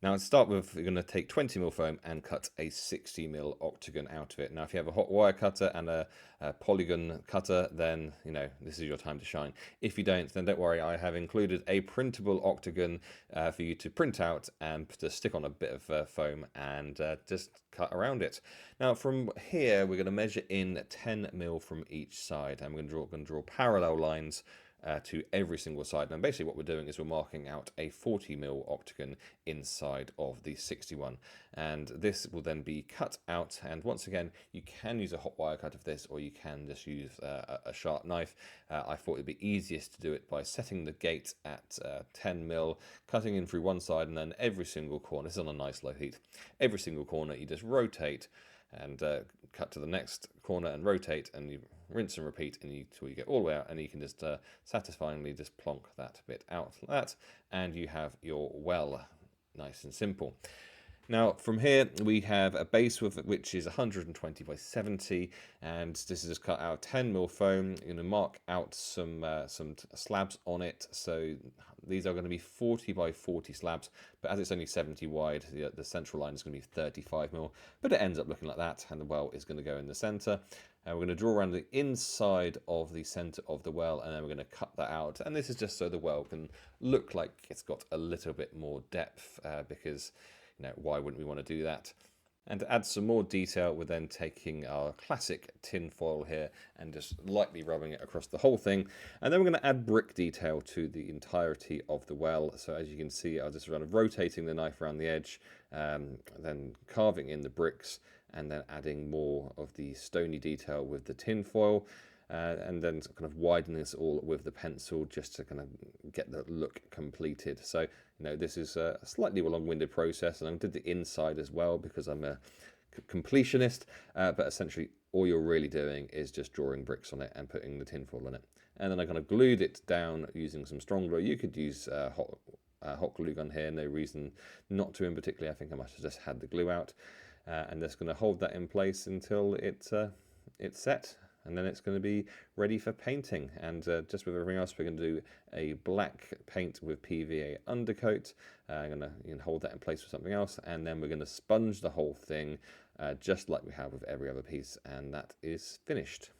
Now, to start with, you're going to take 20mm foam and cut a 60mm octagon out of it. Now, if you have a hot wire cutter and a polygon cutter, then, this is your time to shine. If you don't, then don't worry, I have included a printable octagon for you to print out and to stick on a bit of foam and just cut around it. Now, from here, we're going to measure in 10mm from each side, and we're going to draw parallel lines to every single side. And basically what we're doing is we're marking out a 40mm octagon inside of the 61. And this will then be cut out. And once again, you can use a hot wire cut of this, or you can just use a sharp knife. I thought it'd be easiest to do it by setting the gate at 10mm, cutting in through one side, and then every single corner, this is on a nice low heat, every single corner you just rotate and cut to the next corner and rotate, and you rinse and repeat until you get all the way out, and you can just satisfyingly just plonk that bit out like that, and you have your well. Nice and simple. Now from here we have a base with which is 120 by 70, and this is just cut out 10mm foam. You're going to mark out some slabs on it. So these are going to be 40 by 40 slabs, but as it's only 70 wide, the central line is going to be 35mm, but it ends up looking like that, and the well is going to go in the center. And we're going to draw around the inside of the center of the well, and then we're going to cut that out. And this is just so the well can look like it's got a little bit more depth, because why wouldn't we want to do that? And to add some more detail, we're then taking our classic tin foil here and just lightly rubbing it across the whole thing. And then we're going to add brick detail to the entirety of the well. So as you can see, I'll just kind of rotating the knife around the edge, then carving in the bricks, and then adding more of the stony detail with the tin foil. And then kind of widen this all with the pencil just to kind of get the look completed. So, this is a slightly long-winded process, and I did the inside as well because I'm a completionist, but essentially all you're really doing is just drawing bricks on it and putting the tinfoil on it. And then I kind of glued it down using some strong glue. You could use hot glue gun here, no reason not to in particular. I think I must have just had the glue out. And just going to hold that in place until it's set. And then it's going to be ready for painting. And just with everything else, we're going to do a black paint with PVA undercoat. I'm going to hold that in place with something else, and then we're going to sponge the whole thing just like we have with every other piece, and that is finished.